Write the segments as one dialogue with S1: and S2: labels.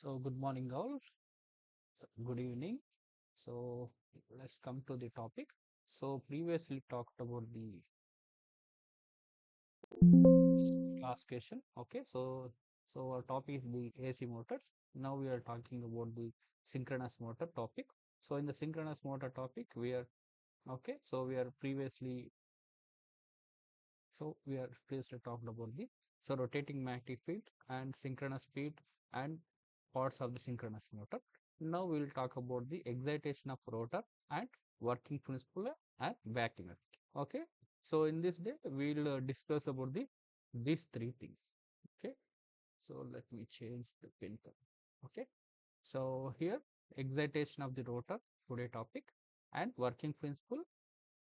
S1: So good morning all, good evening. So let's come to the topic. So previously talked about the classification. Okay, so our topic is the AC motors. Now we are talking about the synchronous motor topic. So in the synchronous motor topic, we are okay. We are previously talked about the rotating magnetic field and synchronous speed and parts of the synchronous motor. Now we will talk about the excitation of rotor and working principle and back EMF. Okay. So in this day we will discuss about these three things. Okay. So let me change the pin color. Okay. So here excitation of the rotor today topic and working principle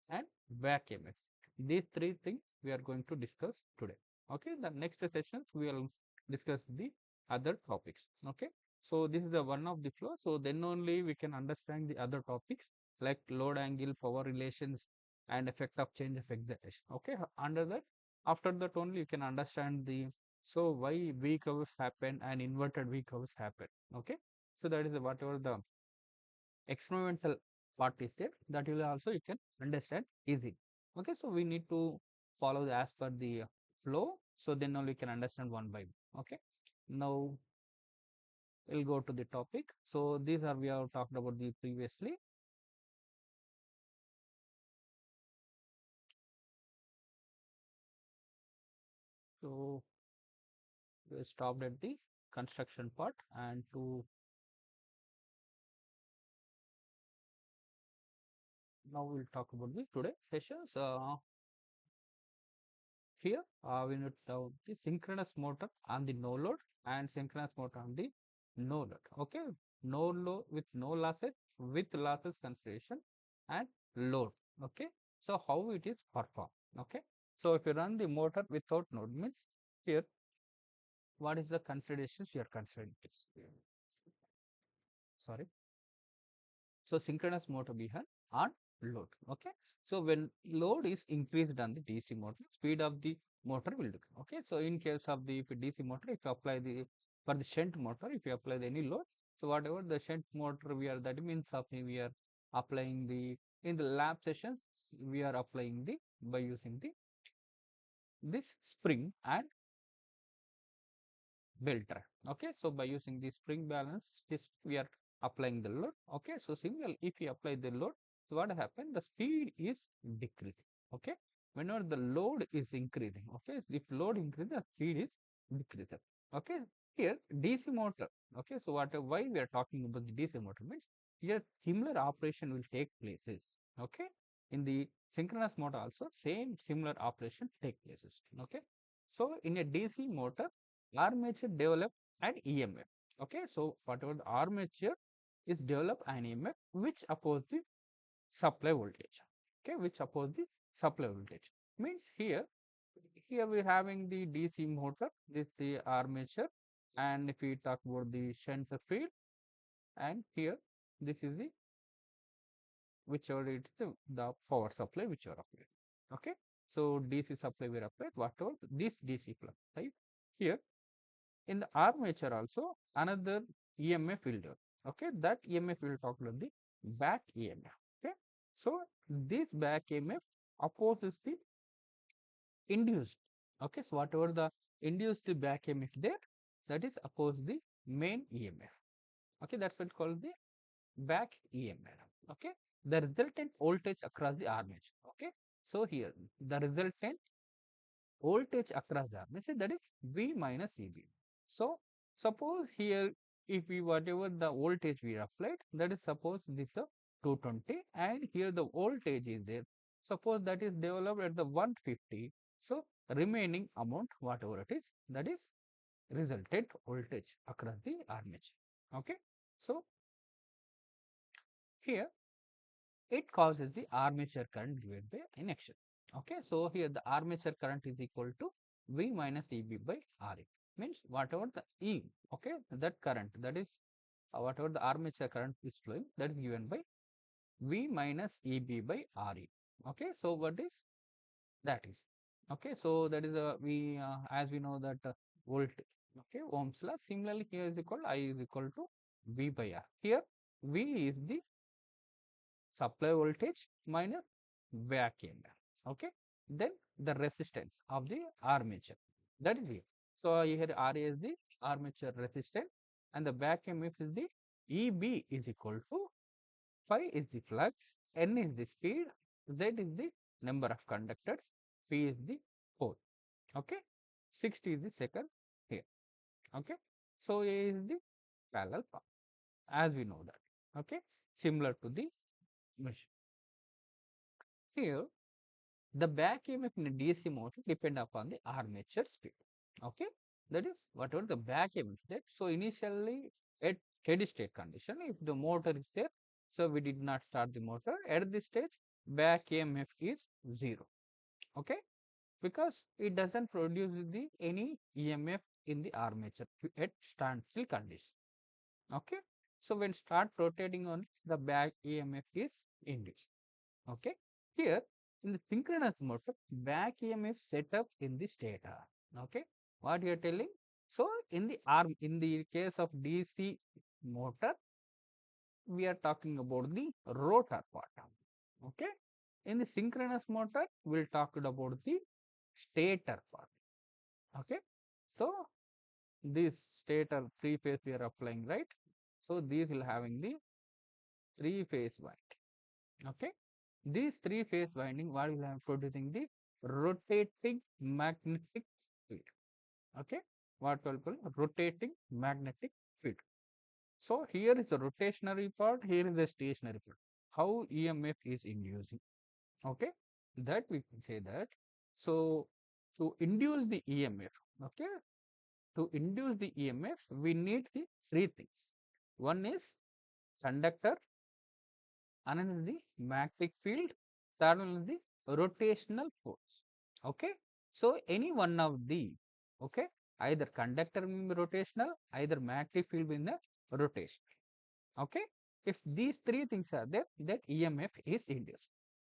S1: and back EMF. These three things we are going to discuss today. Okay, the next sessions we will discuss the other topics. Okay, so this is the one of the flow. So then only we can understand the other topics like load angle, power relations, and effect of change of excitation. Okay, under that, after that only you can understand the why V curves happen and inverted V curves happen. Okay, so that is whatever the experimental part is there, that will also you can understand easily. Okay, so we need to follow as per the flow, so then only we can understand one by one. Okay, now we'll go to the topic. So these are we have talked about the previously. So we stopped at the construction part, and to now we'll talk about the today sessions. Here we need to the synchronous motor on the no load and synchronous motor on the no load. Okay, no load with no losses, with losses consideration, and load. Okay, so how it is performed. Okay, so if you run the motor without load means here what is the considerations you are considering? Sorry. So synchronous motor behind on load. Okay. So when load is increased on the DC motor, speed of the motor will decrease. Okay. So in case of the DC motor, if you apply the for the shunt motor, if you apply any load, so whatever the shunt motor we are, that means of we are applying the in the lab sessions we are applying the by using the this spring and belt drive. Okay, so by using the spring balance, this we are applying the load. Okay, so similarly, if you apply the load, so what happens? The speed is decreasing. Okay, whenever the load is increasing, okay, if load increases, the speed is decreasing. Okay, here DC motor. Okay, so what why we are talking about the DC motor means here similar operation will take places. Okay, in the synchronous motor also same similar operation take places. Okay, so in a DC motor armature develop an EMF. Okay, so whatever the armature is develop an EMF which oppose the supply voltage. Okay, which oppose the supply voltage means here we are having the DC motor, this the armature, and if we talk about the shunt field, and here this is the whichever it is the power supply which are applied. Okay, so DC supply we are applied whatever this DC plug right here. In the armature also another EMF will do. Okay, that EMF will talk about the back EMF. Okay, so this back EMF opposes the induced. Okay, so whatever the induced back EMF there, that is oppose the main EMF. Okay, that's what called the back EMF. Okay, the resultant voltage across the armature. Okay, so here the resultant voltage across the armature, that is V minus EB. So suppose here if we whatever the voltage we applied, that is suppose this is 220 and here the voltage is there. Suppose that is developed at the 150. So remaining amount whatever it is, that is resultant voltage across the armature. Okay. So here it causes the armature current divided by induction. Okay, so here the armature current is equal to V minus EB by RE. Means whatever the E, okay, that current, that is whatever the armature current is flowing, that is given by V minus EB by RE. Okay, so what is that is? Okay, so that is we as we know that volt Okay, Ohm's law. Similarly, here is equal I is equal to V by R. Here V is the supply voltage minus back EMF. Okay, then the resistance of the armature, that is here. So here R is the armature resistance and the back EMF is the EB is equal to phi is the flux, N is the speed, Z is the number of conductors, P is the pole. Okay, 60 is the second here. Okay, so A is the parallel path, as we know that. Okay, similar to the machine. Here, the back EMF in a DC motor depend upon the armature speed. Okay, that is whatever the back EMF is there. So initially at steady state condition, if the motor is there, so we did not start the motor at this stage, back EMF is 0. Okay, because it doesn't produce the any EMF in the armature at standstill condition. Okay, so when start rotating on the back EMF is induced. Okay, here in the synchronous motor, back EMF set up in the stator. Okay, what you are telling? So in the arm, in the case of DC motor, we are talking about the rotor part. Okay, in the synchronous motor, we'll talk about the stator part. Okay, so this stator three phase we are applying, right? So these will having the three phase winding. Okay, these three phase winding, what will have producing the rotating magnetic field. Okay, what will call rotating magnetic field. So here is the rotationary part, here is the stationary part. How EMF is inducing. Okay, that we can say that. So to induce the EMF, okay, to induce the EMF, we need the three things. One is conductor, another is the magnetic field, third one is the rotational force. Okay, so any one of these, okay, either conductor will be rotational, either magnetic field will be rotational. Okay, if these three things are there, that EMF is induced.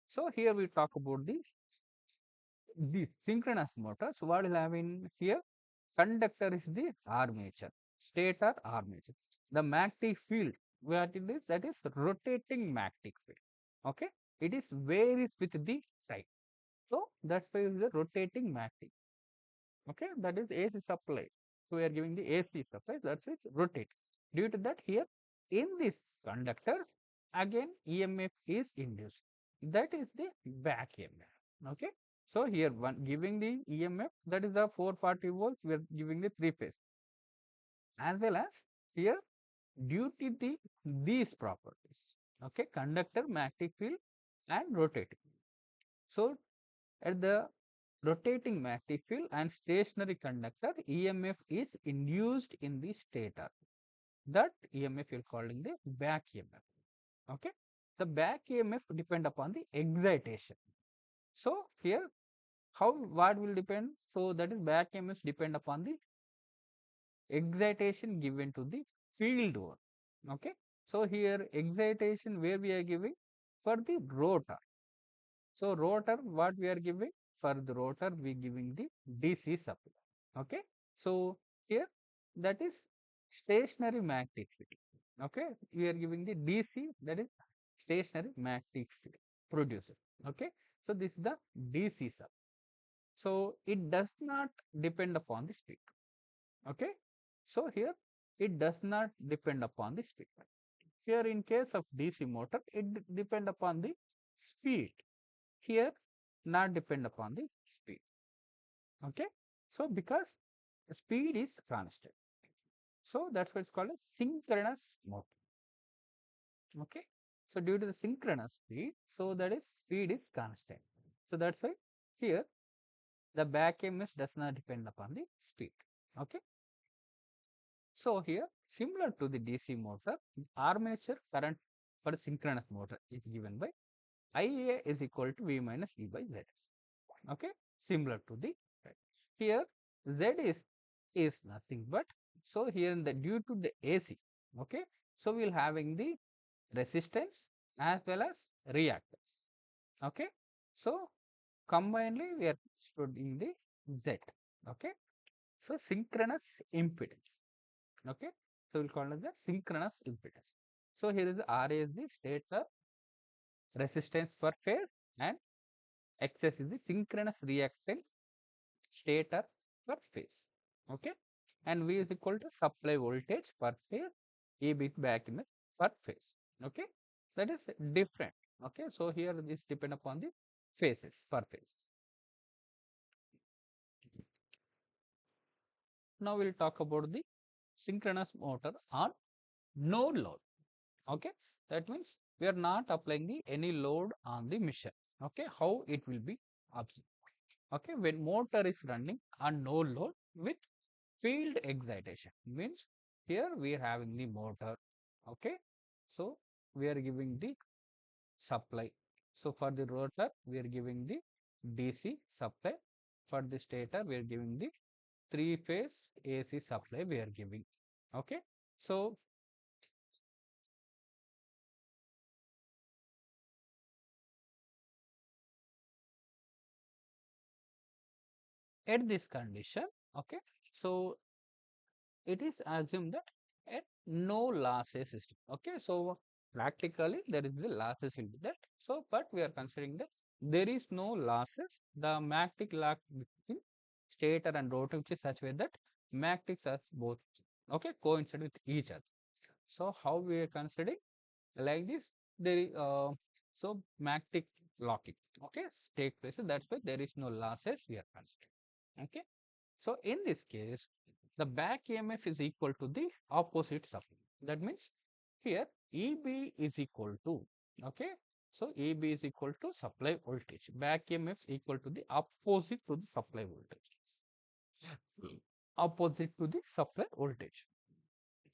S1: So here we talk about the synchronous motor. So what will have in here? Conductor is the armature, stator armature. The magnetic field, what it is, that is rotating magnetic field. Okay, it is varies with the time. So that's why it is the rotating magnetic. Okay, that is AC supply. So we are giving the AC supply, that's it rotate. Due to that, here in these conductors, again EMF is induced. That is the back EMF. Okay, so here one giving the EMF, that is the 440 volts, we are giving the three phase, as well as here due to these properties. Okay, conductor, magnetic field and rotating. So at the rotating magnetic field and stationary conductor, EMF is induced in the stator. That EMF you are calling the back EMF. Okay, the back EMF depend upon the excitation. So here, how what will depend? So that is back EMF depend upon the excitation given to the field one. Okay, so here excitation where we are giving for the rotor. So rotor, what we are giving for the rotor, we giving the DC supply. Okay, so here that is stationary magnetic field. Okay, we are giving the DC, that is stationary magnetic field producer. Okay, so this is the DC supply. So it does not depend upon the speed. Okay, so here it does not depend upon the speed. Here in case of DC motor, it depend upon the speed. Here not depend upon the speed. Okay, so because speed is constant, so that's why it's called a synchronous motor. Okay, so due to the synchronous speed, so that is speed is constant. So that's why here the back EMF does not depend upon the speed. Okay, so here similar to the DC motor, armature current for synchronous motor is given by IA is equal to V minus E by Z. Okay, similar to the right. Here Z is nothing but, so here in the due to the AC. Okay, so we'll having the resistance as well as reactance. Okay, so combinedly we are studying the Z. Okay, So synchronous impedance. Okay, so we'll call it the synchronous impedance. So here is the RA is the stator resistance per phase, and XS is the synchronous reactance stator per phase. Okay, and V is equal to supply voltage per phase, EB is back in per phase. Okay, that is different. Okay, so here this depend upon the phases per phase. Now we'll talk about the synchronous motor on no load. Okay, that means we are not applying the any load on the machine. Okay, how it will be observed. Okay, when motor is running on no load with field excitation, means here we are having the motor. Okay, so we are giving the supply. So for the rotor we are giving the DC supply. For the stator we are giving the 3-phase AC supply we are giving. Okay, so at this condition, okay, so it is assumed that at no losses system. Okay, so practically there is the losses will be that. So, but we are considering that there is no losses. The magnetic lag between stator and rotor, which is such way that magnetics are both okay coincide with each other. So, how we are considering like this? There is so magnetic locking. Okay, take place. That's why there is no losses we are considering. Okay. So in this case, the back EMF is equal to the opposite supply. That means here EB is equal to, okay. So EB is equal to supply voltage. Back EMF is equal to the opposite to the supply voltage. Opposite to the supply voltage.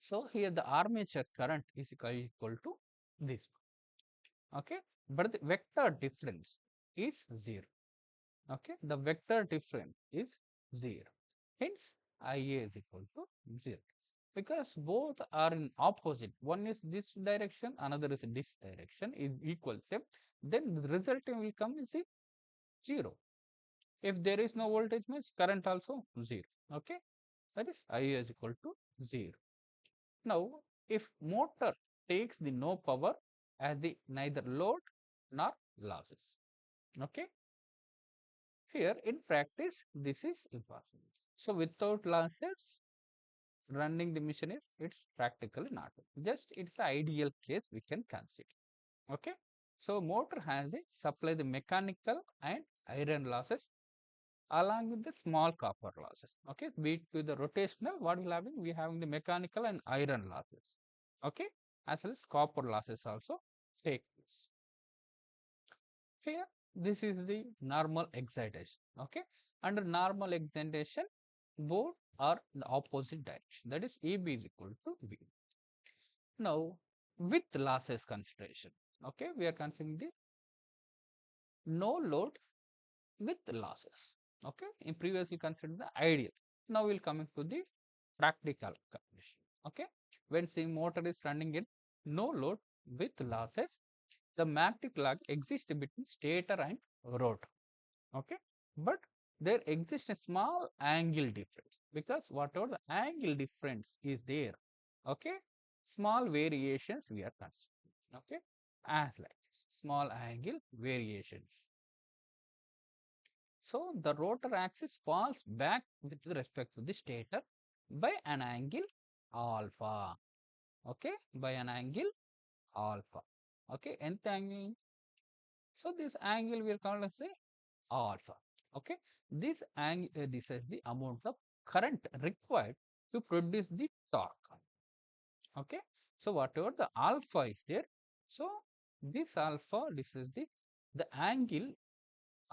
S1: So here the armature current is equal to this. Okay. But the vector difference is 0. Okay, the vector difference is 0. Hence, IA is equal to 0 because both are in opposite. One is this direction, another is this direction is equal. Same, then the resulting will come is 0. If there is no voltage, means current also 0. Okay, that is IA is equal to 0. Now, if motor takes the no power as the neither load nor losses. Okay, here in practice, this is impossible. So without losses, running the machine is it's practically not. Just it's the ideal case we can consider. Okay. So motor has the supply the mechanical and iron losses along with the small copper losses. Okay. Be to the rotational, what will happen? We having the mechanical and iron losses. Okay. As well as copper losses also take place. Here, this is the normal excitation. Okay, under normal excitation, both are the opposite direction. That is, EB is equal to B. Now, with losses consideration, okay, we are considering the no load with losses. Okay, in previously considered the ideal. Now we'll come into the practical condition. Okay, when say motor is running in no load with losses, the magnetic lag exists between stator and rotor. Okay, but there exists a small angle difference because whatever the angle difference is there, okay, small variations we are considering. Okay, as like this, small angle variations. So the rotor axis falls back with respect to the stator by an angle alpha. Okay, by an angle alpha. Okay, nth angle. So this angle we are called as the alpha. Okay, this angle this is the amount of current required to produce the torque. Okay, so whatever the alpha is there, so this alpha, this is the angle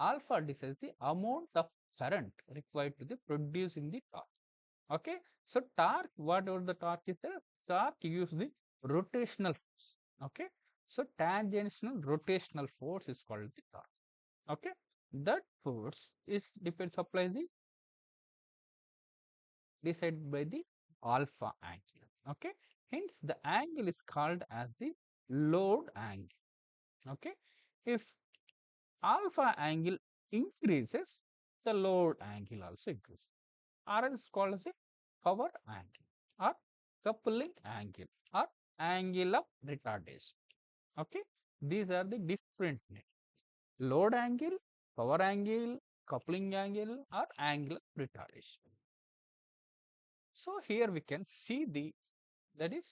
S1: alpha, this is the amount of current required to the producing the torque. Okay, so torque, whatever the torque is there, torque use the rotational force. Okay, so tangential rotational force is called the torque. Okay, that force is depends upon the decided by the alpha angle. Okay, hence the angle is called as the load angle. Okay, if alpha angle increases, the load angle also increases. or else called as a power angle or coupling angle or angle of retardation. Okay, these are the different names: load angle, power angle, coupling angle, or angle of retardation. So here we can see the, that is,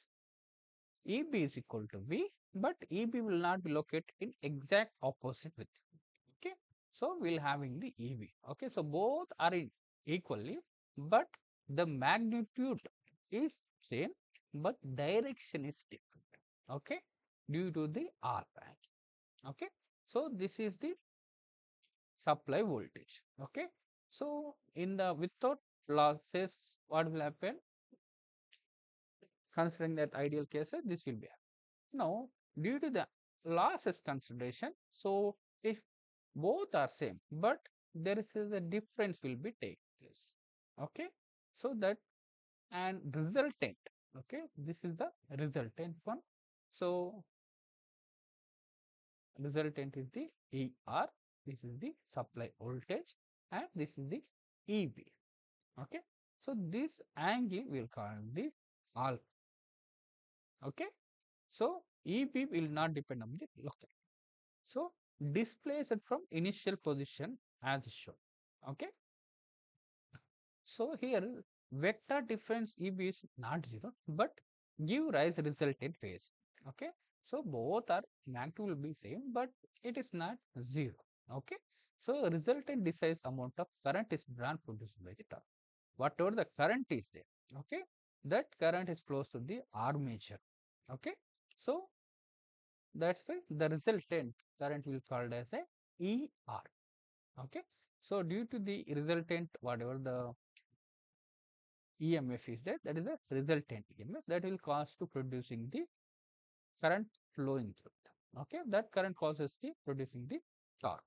S1: EB is equal to V, but EB will not be located in exact opposite with it. Okay, so we'll having the EB. Okay, so both are in equally, but the magnitude is same, but direction is different. Okay, due to the R bank. Okay, so this is the supply voltage. Okay, so in the without losses, what will happen? Considering that ideal cases, this will be happening. Now, due to the losses consideration, so if both are same, but there is a difference will be take place. Okay, so that and resultant. Okay, this is the resultant one. So resultant is the ER, this is the supply voltage, and this is the EB. Okay, so this angle will call the alpha. Okay, so EB will not depend on the local. So displace it from initial position as shown. Okay, so here vector difference EB is not 0, but give rise resultant phase. Okay, so both are magnitude will be same, but it is not 0. Okay, so resultant decides amount of current is drawn produced by the torque. Whatever the current is there, okay, that current is close to the armature. Okay, so that's why the resultant current will be called as a ER. Okay, so due to the resultant, whatever the EMF is there, that is a resultant EMF that will cause to producing the current flowing through it. Okay, that current causes the producing the torque.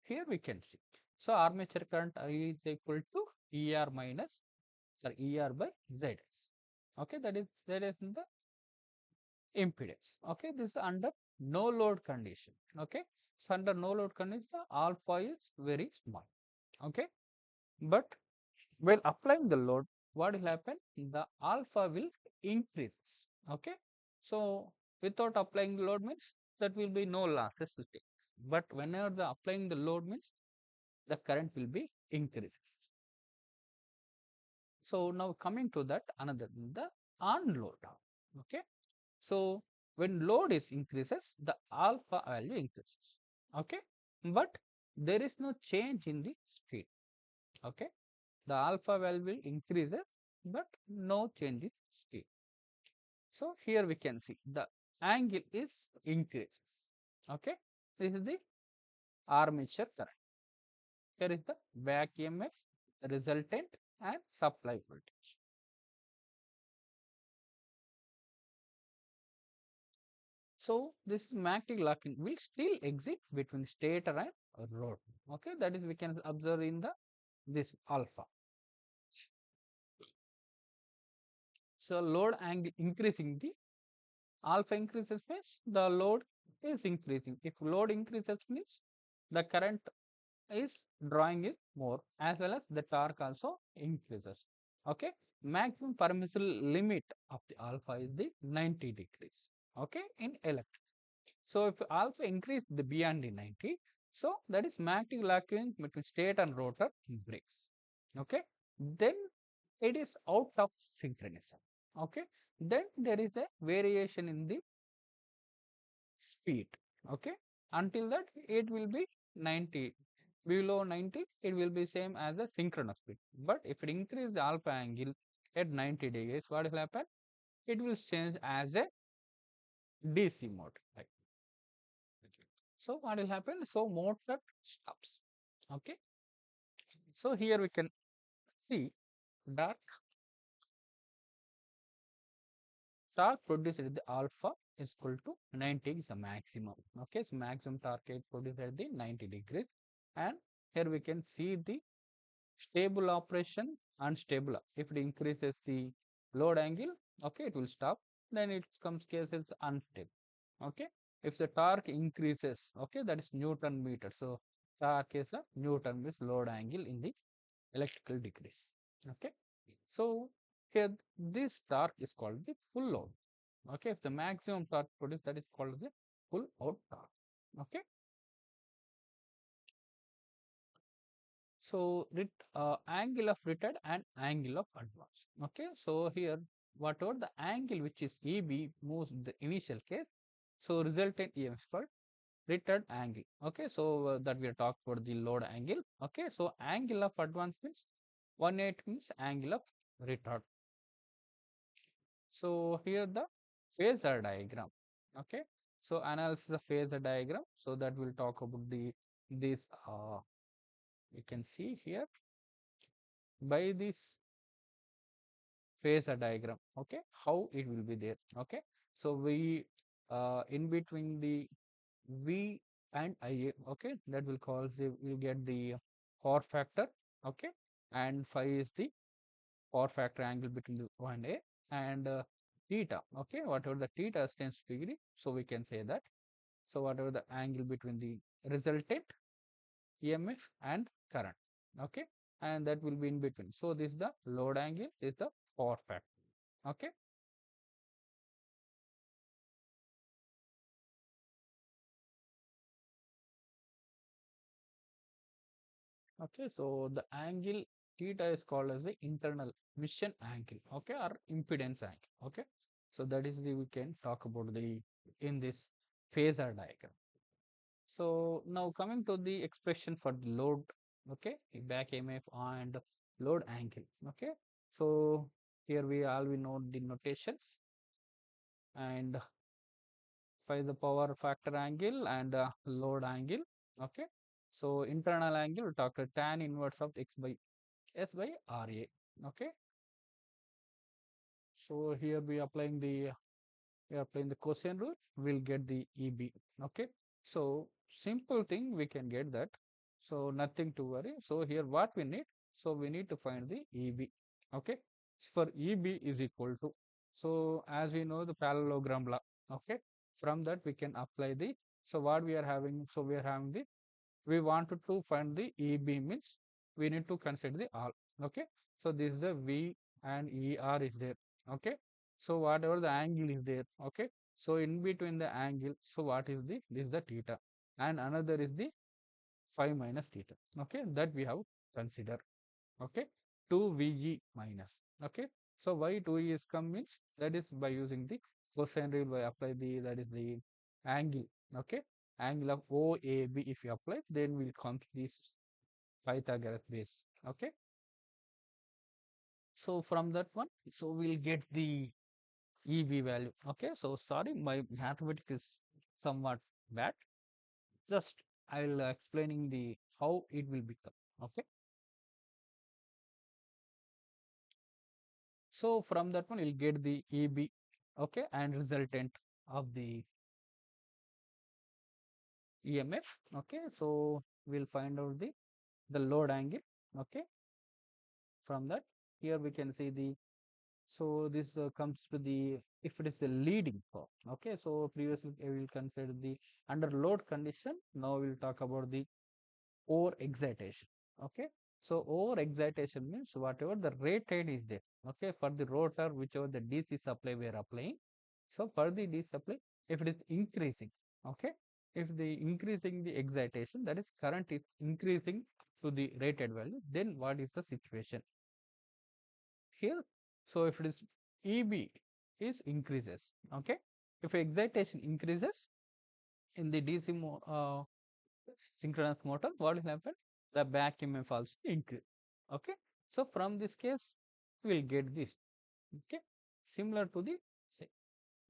S1: Here we can see. So armature current is equal to ER minus, sorry, ER by ZS. Okay, that is in the impedance. Okay, this is under no load condition. Okay, so under no load condition, alpha is very small. Okay, but while applying the load, what will happen? The alpha will increase. Okay, so without applying the load means that will be no losses. But whenever the applying the load means the current will be increased. So now coming to that another, the on load. Okay, so when load is increases, the alpha value increases. Okay, but there is no change in the speed. Okay, the alpha value increases, but no change in speed. So here we can see the angle is increases. Okay, this is the armature current. Here is the back EMF, resultant, and supply voltage. So this magnetic locking will still exist between stator and rotor. Okay, that is we can observe in the this alpha. So load angle increasing, the alpha increases means the load is increasing. If load increases means the current is drawing it more, as well as the torque also increases. Okay, maximum permissible limit of the alpha is the 90 degrees. Okay, in electric. So if alpha increase the beyond the 90, so that is magnetic locking between stator and rotor breaks. Okay, then it is out of synchronism. Okay, then there is a variation in the speed. Okay, until that it will be 90. Below 90, it will be same as the synchronous speed. But if it increase the alpha angle at 90 degrees, what will happen? It will change as a DC mode. Right? So what will happen? So motor stops. Okay. So here we can see that torque produced at the alpha is equal to 90 is the maximum. Okay, so maximum torque is produced at the 90 degrees, and here we can see the stable operation, unstable. If it increases the load angle, okay, it will stop. Then it comes cases unstable. Okay, if the torque increases, okay, that is Newton meter. So torque is a Newton means load angle in the electrical decrease. Okay, so here this torque is called the full load. Okay, if the maximum torque produced, that is called the full out torque. Okay, so angle of retard and angle of advance. Okay, so here whatever the angle which is EB moves in the initial case, so resultant EMF is called retard angle. Okay, so that we are talking about the load angle. Okay, so angle of advance means 180 means angle of retard. So here the phasor diagram. Okay, so analysis of phasor diagram. So that we'll talk about the this. You can see here by this phasor diagram. Okay, how it will be there. Okay, so we in between the V and IA. Okay, that will cause the will get the power factor. Okay, and phi is the power factor angle between the O and A, and theta. Okay, whatever the theta is 10 degree, so we can say that. So whatever the angle between the resultant EMF and current. Okay, and that will be in between. So this is the load angle, this is the power factor. Okay, okay, so the angle theta is called as the internal mission angle. Okay, or impedance angle. Okay, so that is the we can talk about the in this phasor diagram. So now coming to the expression for the load. Okay, back EMF and load angle. Okay, so here we know the notations, and find the power factor angle and load angle. Okay, so internal angle we talk tan inverse of x by s by ra. Okay, so here we are applying the cosine rule, we'll get the EB. Okay, so simple thing we can get that, so nothing to worry. So here what we need, so we need to find the EB. Okay, so for EB is equal to, so as we know the parallelogram law. Okay, from that we can apply the, so what we are having, so we are having the, we wanted to find the EB means we need to consider the all. Okay, so this is the V and ER is there. Okay, so whatever the angle is there. Okay, so in between the angle, so what is the, this is the theta, and another is the phi minus theta. Okay, that we have consider. Okay, 2VE minus. Okay, so why 2E is come means that is by using the cosine rule, by apply the, that is the angle. Okay, angle of OAB if you apply, then we'll come to this Pythagoras base. Okay, so from that one, so we'll get the EV value. Okay, so sorry, my mathematics is somewhat bad. Just I'll explaining the how it will become. Okay, so from that one, you'll get the EB. Okay, and resultant of the EMF. Okay, so we'll find out the load angle. Okay, from that, here we can see the, so this comes to the, if it is the leading power. Okay, so previously we will consider the under load condition. Now we'll talk about the over excitation. Okay, so over excitation means whatever the rated is there. Okay, for the rotor, whichever the DC supply we are applying, so for the DC supply, if it is increasing, okay, if the increasing the excitation, that is current is increasing to the rated value, then what is the situation here? So if it is EB is increases. Okay, if excitation increases in the DC synchronous motor, what will happen? The back EMF also increase. Okay, so from this case we will get this. Okay, similar to the,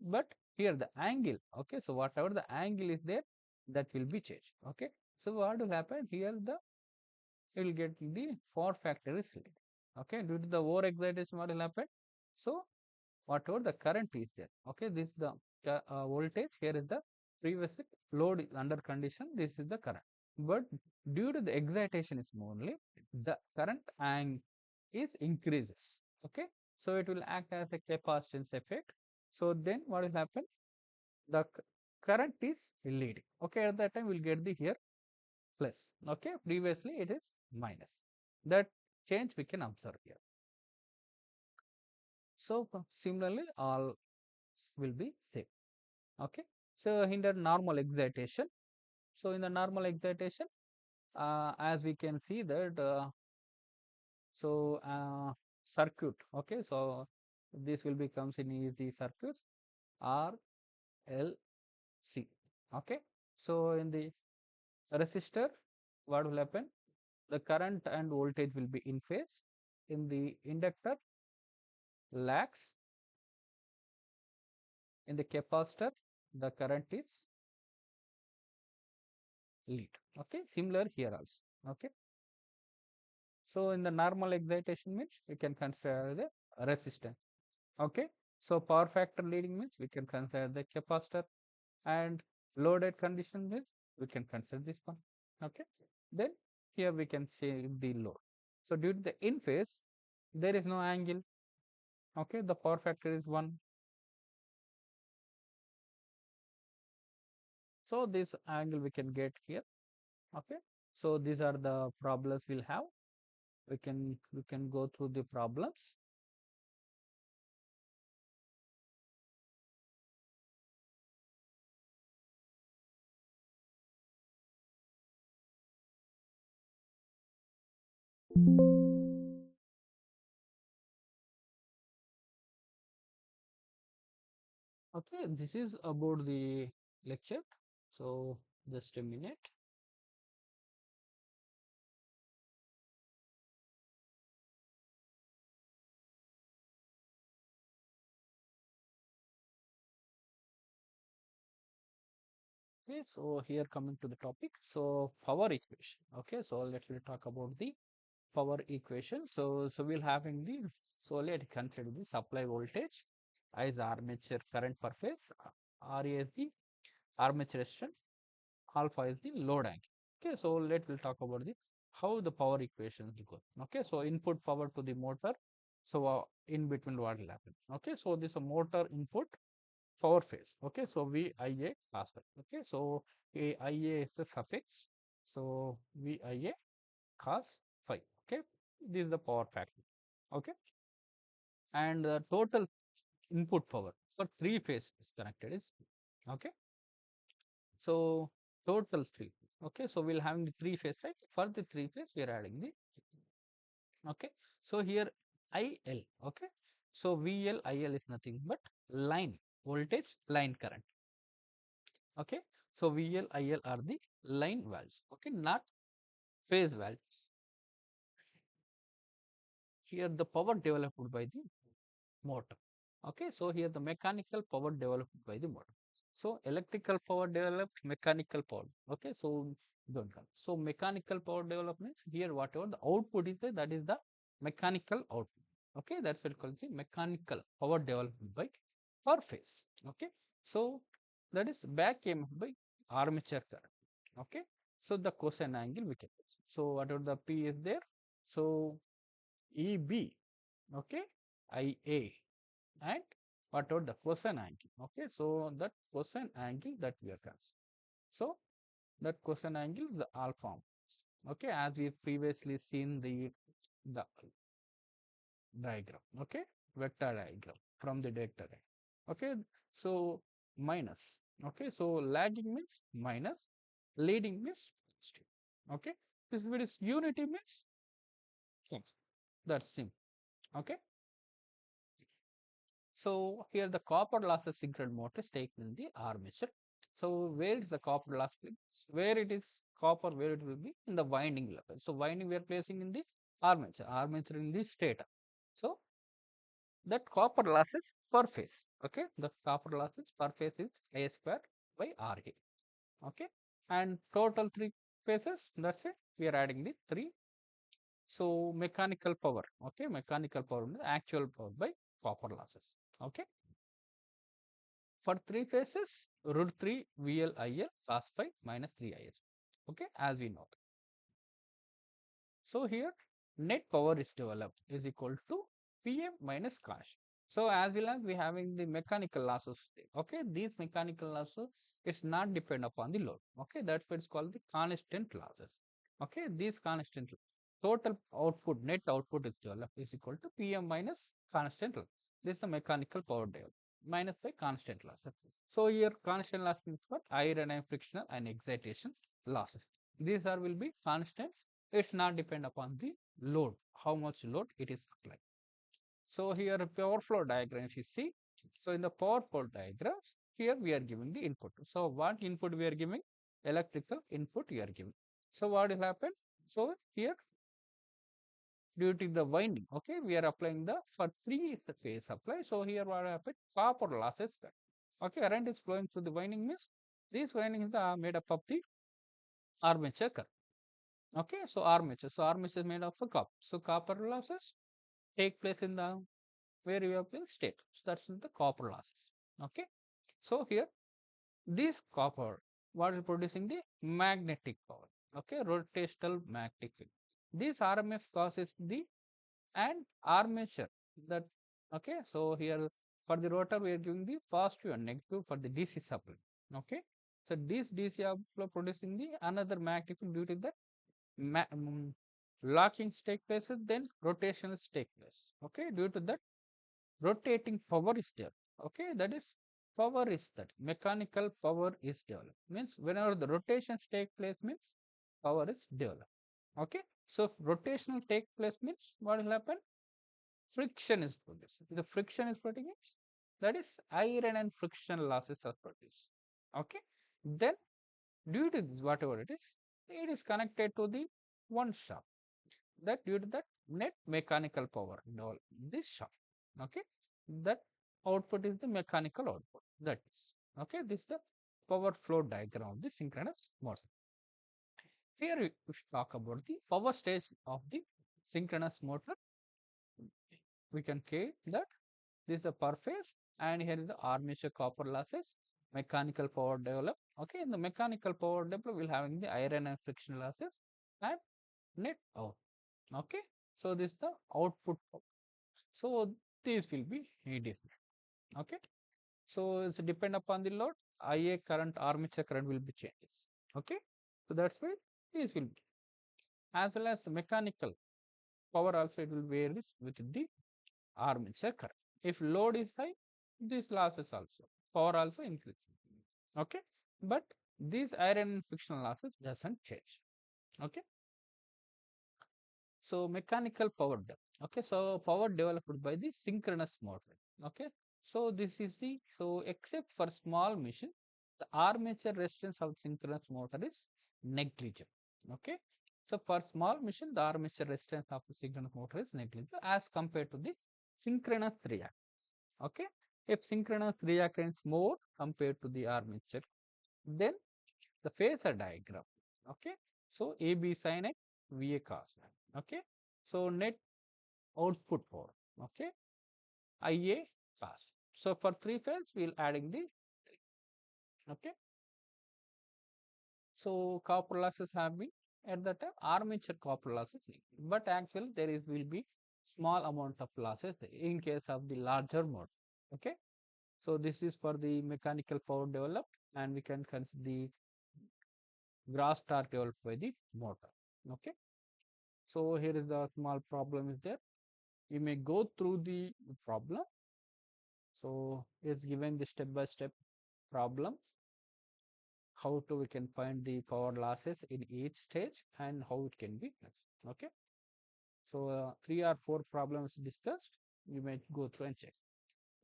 S1: but here the angle. Okay, so whatever the angle is there, that will be changed. Okay, so what will happen here, the you will get the power factor is led. Okay, due to the over excitation, what will happen? So whatever the current is there. Okay, this is the voltage, here is the previous load is under condition, this is the current, but due to the excitation is only, the current and is increases. Okay, so it will act as a capacitance effect. So then what will happen, the current is leading. Okay, at that time we'll get the here plus. Okay, previously it is minus. That change we can observe here. So similarly, all will be same. Okay. So in the normal excitation, so in the normal excitation, as we can see that so circuit. Okay. So this will becomes in easy circuit R L C. Okay. So in the resistor, what will happen? The current and voltage will be in phase. In the inductor, lags. In the capacitor, the current is lead. Okay, similar here also. Okay, so in the normal excitation means we can consider the resistance. Okay, so power factor leading means we can consider the capacitor, and loaded condition means we can consider this one. Okay, then here we can say the load. So due to the in phase, there is no angle. Okay, the power factor is 1. So this angle we can get here. Okay, so these are the problems we'll have. We can go through the problems. Okay, this is about the lecture. So just a minute. Okay, so here coming to the topic. So power equation. Okay, so let's talk about the power equation. So we'll having the, so let's consider the supply voltage as armature current per phase. R is the armature resistance, alpha is the load angle. Okay, so we'll talk about the how the power equations go. Okay, so input power to the motor. So in between what will happen? Okay, so this is a motor input power phase. Okay, so VIA cos phi. Okay, so IA is the suffix. So VIA cos phi. Okay, this is the power factor. Okay, and the total input power for three phase is connected is, okay. So total three. Okay, so we'll have the three phase, right? For the three phase, we are adding the, okay. So here IL, okay. So VL, IL is nothing but line voltage, line current. Okay, so VL, IL are the line values. Okay, not phase values. Here the power developed by the motor. Okay, so here the mechanical power developed by the motor. So electrical power developed, mechanical power. Okay, so don't come. So mechanical power development here, whatever the output is there, that is the mechanical output. Okay, that's what called the mechanical power developed by per phase. Okay, so that is back EMF by armature current. Okay, so the cosine angle we can. So whatever the P is there, so EB, okay, IA, and whatever the cosine angle. Okay, so that cosine angle that we are considering. So that cosine angle is the alpha. Okay, as we previously seen the diagram. Okay, vector diagram from the vector diagram. Okay, so minus. Okay, so lagging means minus, leading means positive. Okay, this is unity means yes. That's simple. Okay. So here the copper losses synchronous motor is taken in the armature. So where is the copper loss? Where it is copper, where it will be in the winding level. So winding we are placing in the armature, armature in the stator. So that copper losses per phase. Okay, the copper losses per phase is A square by RA. Okay, and total three phases. That's it. We are adding the three. So mechanical power. Okay, mechanical power is actual power by copper losses. Okay. For three phases, root 3 VLIL cos phi minus 3IS. Okay, as we know. So here net power is developed is equal to PM minus constant. So as well as we having the mechanical losses. Okay, these mechanical losses is not depend upon the load. Okay, that's what it's called the constant losses. Okay, these constant. total output, net output is developed is equal to Pm minus constant loss. This is the mechanical power developed minus the constant loss. So here constant loss is for iron and frictional and excitation losses. These are will be constants. It's not depend upon the load, how much load it is applied. So here power flow diagram if you see. So in the power flow diagrams, here we are giving the input. So what input we are giving? Electrical input we are giving. So what will happen? So here due to the winding, okay, we are applying the for three phase supply. So here what happened? Copper losses. Okay, current is flowing through the winding means these windings are made up of the armature current. Okay, so armature. So armature is made of a copper. So copper losses take place in the where you have been state. So that's the copper losses. Okay, so here this copper what is producing the magnetic power. Okay, rotational magnetic field. This RMF causes the and armature that okay. So here for the rotor we are giving the positive and negative for the DC supply. Okay, so this DC flow producing the another magnetic field due to that locking take place, then rotational take place. Okay, due to that rotating power is there. Okay, that is power is that mechanical power is developed means whenever the rotations take place means power is developed. Okay, so rotational take place means what will happen? Friction is produced. If the friction is produced, that is iron and friction losses are produced. Okay, then due to this, whatever it is connected to the one shaft. That due to that net mechanical power developed this shaft. Okay, that output is the mechanical output. That is okay. This is the power flow diagram of the synchronous motor. Here we should talk about the power stage of the synchronous motor. We can say that this is the per phase and here is the armature copper losses, mechanical power developed. Okay, in the mechanical power developed we'll having the iron and friction losses and net out. Okay, so this is the output. So these will be different. Okay, so it's depend upon the load. IA current, armature current will be changes. Okay, so that's why these will be as well as mechanical power also it will vary with the armature current. If load is high, these losses also power also increases. Okay, but these iron and friction losses doesn't change. Okay, so mechanical power developed. Okay, so power developed by the synchronous motor. Okay, so this is the so except for small machine, the armature resistance of synchronous motor is negligible. Okay, so for small machine, the armature resistance of the synchronous motor is negligible as compared to the synchronous reactance. Okay, if synchronous reactance more compared to the armature, then the phasor diagram. Okay, so AB sin X, VA cos X. Okay, so net output power. Okay, IA cos. So for three phase, we'll adding the three. Okay, so copper losses have been at the time armature copper losses, but actually there is will be small amount of losses in case of the larger mode. Okay, so this is for the mechanical power developed, and we can consider the gross torque developed by the motor. Okay, so here is the small problem is there. You may go through the problem. So it's given the step by step problem how to we can find the power losses in each stage and how it can be fixed. Okay, so 3 or 4 problems discussed, you may go through and check.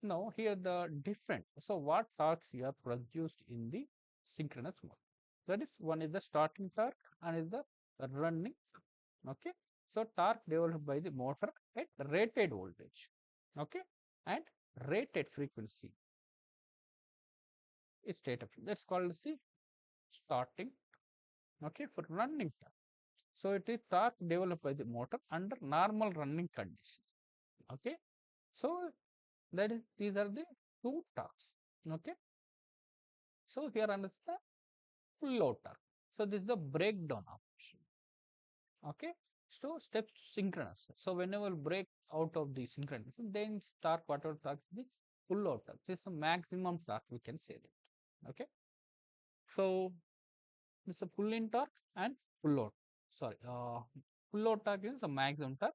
S1: Now here the different, so what torques you have produced in the synchronous mode? That is one is the starting torque and is the running torque. Okay, so torque developed by the motor at rated voltage. Okay, and rated frequency is state of that's called as the starting. Okay, for running torque. So it is torque developed by the motor under normal running conditions. Okay, so that is these are the two torques. Okay, so here under the full load torque. So this is the breakdown option. Okay, so steps synchronous. So whenever break out of the synchronous, then torque whatever torque the full load torque. This is the maximum torque we can say that. Okay, so this is a full in torque and full load. Sorry, full load torque is the maximum torque.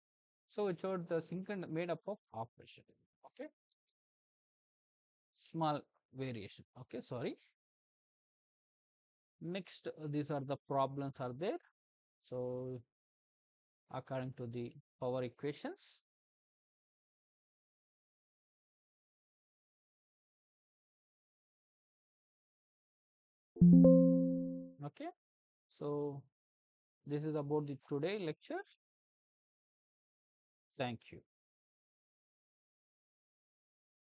S1: So it showed the synchronous made up of operation. Okay, small variation. Okay, sorry. Next, these are the problems are there. So according to the power equations. Okay, so this is about the today lecture. Thank you.